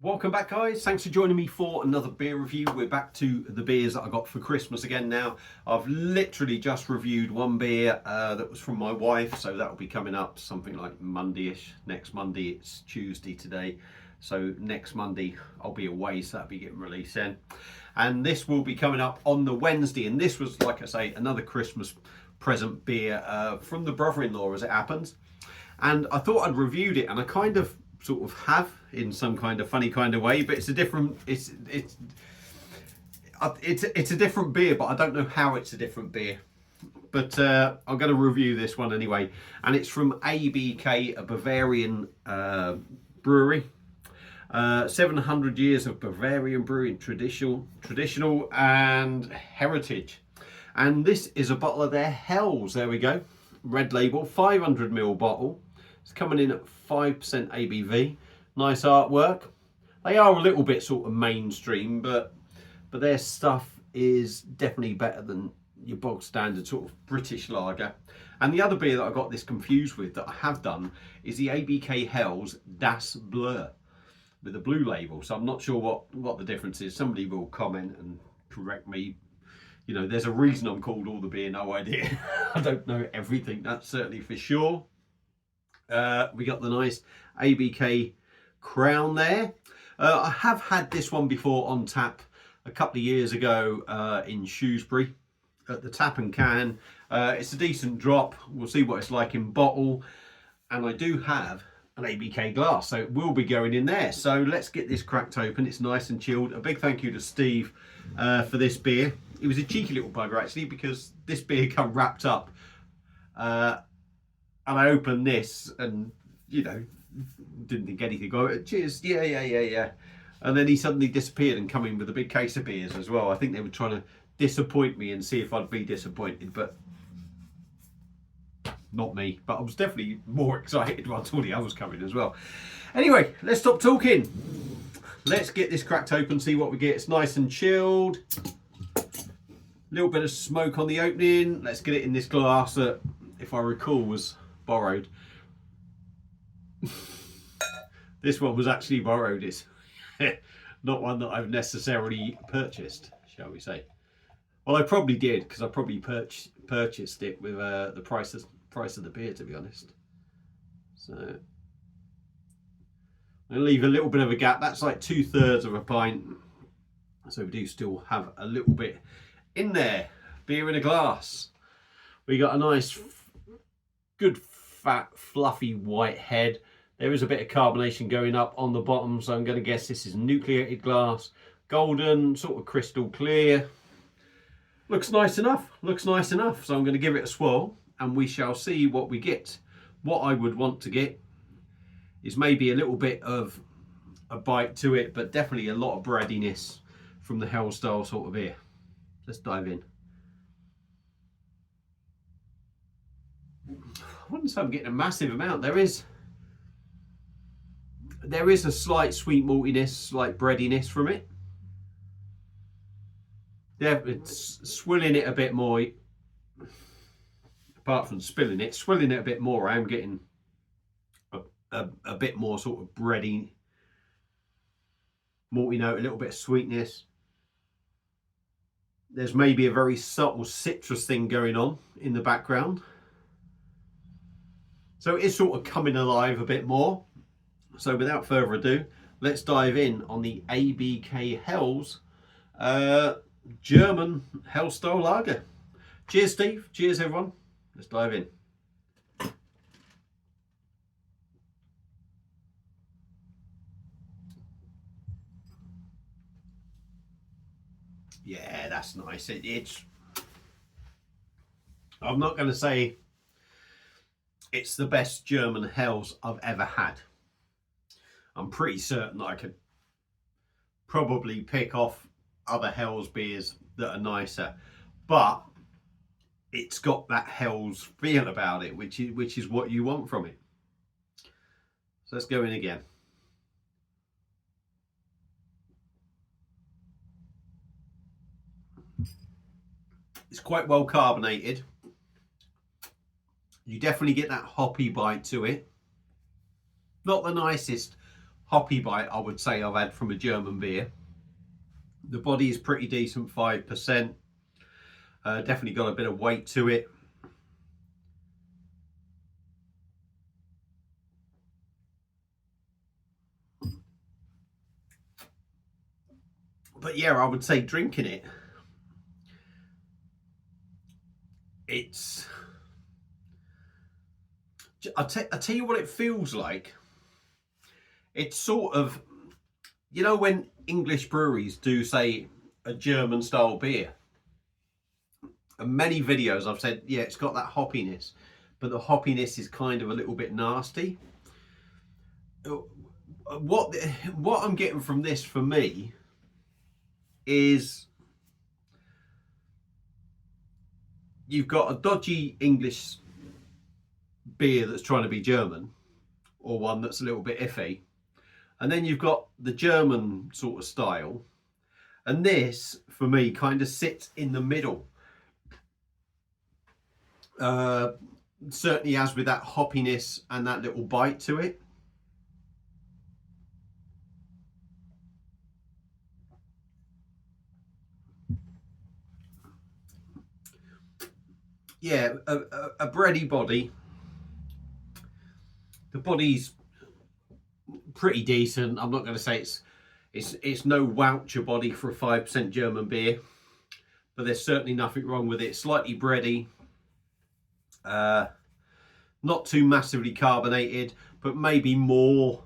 Welcome back, guys. Thanks for joining me for another beer review. We're back to the beers that I got for Christmas again now. I've literally just reviewed one beer that was from my wife, so that will be coming up something like Monday-ish. Next Monday, it's Tuesday today, so next Monday I'll be away, so that'll be getting released then. And this will be coming up on the Wednesday, and this was, like I say, another Christmas present beer from the brother-in-law, as it happens. And I thought I'd reviewed it, and I kind of sort of have in some kind of funny kind of way, but it's a different it's a different beer, but I don't know how it's a different beer. But I'm going to review this one anyway, and it's from ABK, a Bavarian brewery. 700 years of Bavarian brewing, traditional and heritage. And this is a bottle of their Hells. There we go, red label, 500ml bottle. It's coming in at 5% ABV. Nice artwork. They are a little bit sort of mainstream, but their stuff is definitely better than your bog standard sort of British lager. And the other beer that I got this confused with that I have done is the ABK Hells Das Bleu with a blue label. So I'm not sure what the difference is. Somebody will comment and correct me. You know, there's a reason I'm called All the Beer, No Idea. I don't know everything, that's certainly for sure. We got the nice ABK crown there. I have had this one before on tap a couple of years ago in Shrewsbury at the Tap and Can. It's a decent drop. We'll see what it's like in bottle. And I do have an ABK glass, so it will be going in there. So let's get this cracked open. It's nice and chilled. A big thank you to Steve for this beer. He was a cheeky little bugger actually, because this beer come wrapped up. And I opened this and, you know, didn't think anything of it. Cheers, yeah. And then he suddenly disappeared and come in with a big case of beers as well. I think they were trying to disappoint me and see if I'd be disappointed, but not me. But I was definitely more excited when I saw the others coming as well. Anyway, let's stop talking. Let's get this cracked open, see what we get. It's nice and chilled. Little bit of smoke on the opening. Let's get it in this glass that, if I recall, was borrowed. This one was actually borrowed. It's not one that I've necessarily purchased, shall we say. Well, I probably did, because I probably purchased it with the price of the beer, to be honest. So I'm going to leave a little bit of a gap. That's like 2/3 of a pint, so we do still have a little bit in there. Beer in a glass. We got a nice good fat fluffy white head. There is a bit of carbonation going up on the bottom, so I'm going to guess this is nucleated glass. Golden, sort of crystal clear. Looks nice enough, so I'm going to give it a swirl and we shall see what we get. What I would want to get is maybe a little bit of a bite to it, but definitely a lot of breadiness from the Hell style sort of beer. Let's dive in. I wouldn't say I'm getting a massive amount. There is a slight sweet maltiness, slight breadiness from it. Yeah, it's swilling it a bit more. Apart from spilling it, swilling it a bit more, I am getting a bit more sort of bready, malty note, a little bit of sweetness. There's maybe a very subtle citrus thing going on in the background. So it is sort of coming alive a bit more. So without further ado, let's dive in on the ABK Hells German Hell style lager. Cheers, Steve. Cheers, everyone. Let's dive in. Yeah, that's nice. It's. I'm not going to say it's the best German Hells I've ever had. I'm pretty certain I could probably pick off other Hells beers that are nicer, but it's got that Hells feel about it, which is what you want from it. So let's go in again. It's quite well carbonated. You definitely get that hoppy bite to it. Not the nicest hoppy bite I would say I've had from a German beer. The body is pretty decent, 5%. Definitely got a bit of weight to it. But yeah, I would say drinking it, I'll tell you what it feels like. It's sort of, you know, when English breweries do say a German style beer, and many videos I've said, yeah, it's got that hoppiness, but the hoppiness is kind of a little bit nasty. What I'm getting from this, for me, is you've got a dodgy English beer that's trying to be German, or one that's a little bit iffy, and then you've got the German sort of style, and this for me kind of sits in the middle. Certainly as with that hoppiness and that little bite to it. Yeah, a bready body. The body's pretty decent. I'm not going to say it's no woucher body for a 5% German beer, but there's certainly nothing wrong with it. Slightly bready, not too massively carbonated, but maybe more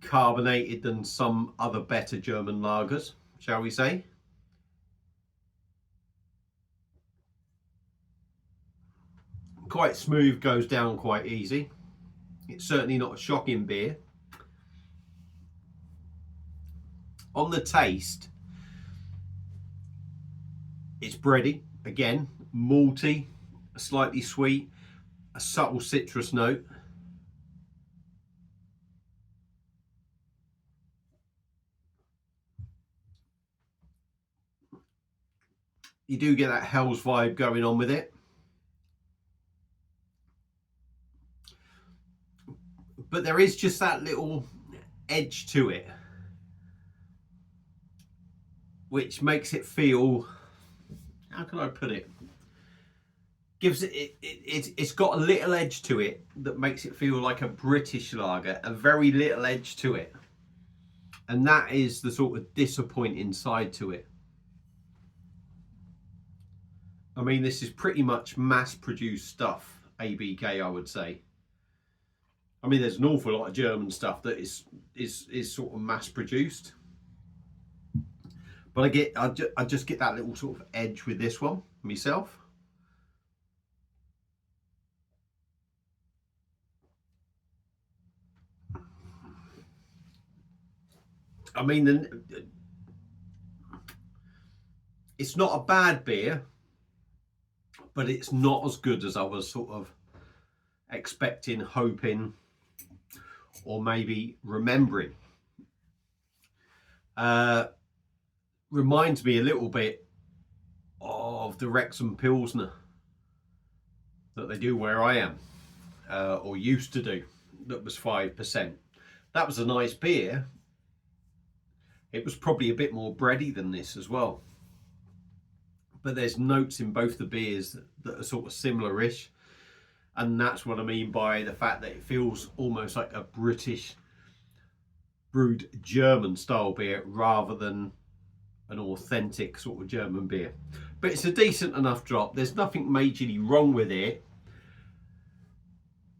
carbonated than some other better German lagers, shall we say. Quite smooth, goes down quite easy. It's certainly not a shocking beer. On the taste, it's bready, again, malty, slightly sweet, a subtle citrus note. You do get that Hell's vibe going on with it. But there is just that little edge to it, which makes it feel, how can I put it? Gives it's got a little edge to it that makes it feel like a British lager, a very little edge to it. And that is the sort of disappointing side to it. I mean, this is pretty much mass-produced stuff, ABK, I would say. I mean, there's an awful lot of German stuff that is sort of mass-produced, but I just get that little sort of edge with this one myself. I mean, it's not a bad beer, but it's not as good as I was sort of expecting, hoping, or maybe remembering. Reminds me a little bit of the Wrexham Pilsner that they do where I am, or used to do, that was 5%. That was a nice beer. It was probably a bit more bready than this as well. But there's notes in both the beers that are sort of similar-ish. And that's what I mean by the fact that it feels almost like a British brewed German style beer rather than an authentic sort of German beer. But it's a decent enough drop. There's nothing majorly wrong with it.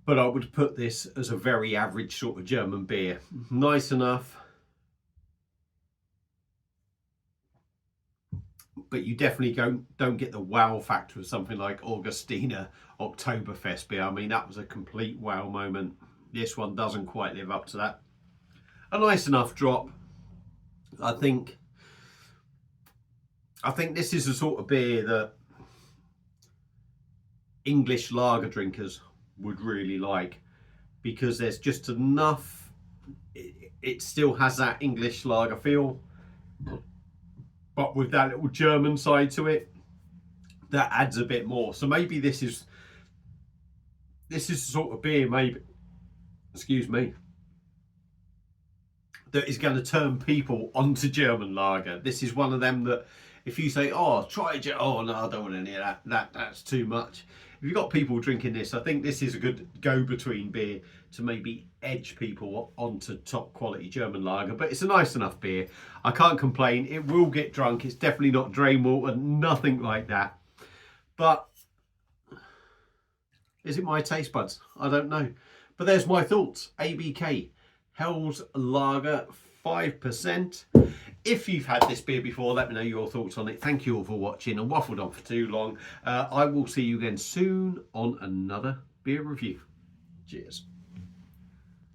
But I would put this as a very average sort of German beer. Nice enough. But you definitely don't get the wow factor of something like Augustina Oktoberfest beer. I mean, that was a complete wow moment. This one doesn't quite live up to that. A nice enough drop. I think this is the sort of beer that English lager drinkers would really like, because there's just enough. It still has that English lager feel, but with that little German side to it, that adds a bit more. So maybe this is the sort of beer, maybe, excuse me, that is going to turn people onto German lager. This is one of them that if you say, oh, try it, oh no, I don't want any of that, that's too much. If you've got people drinking this, I think this is a good go-between beer to maybe edge people onto top quality German lager. But it's a nice enough beer. I can't complain. It will get drunk. It's definitely not drain water, nothing like that. But is it my taste buds? I don't know. But there's my thoughts. ABK Hell's Lager 5%. If you've had this beer before, let me know your thoughts on it. Thank you all for watching. I waffled on for too long. I will see you again soon on another beer review. Cheers.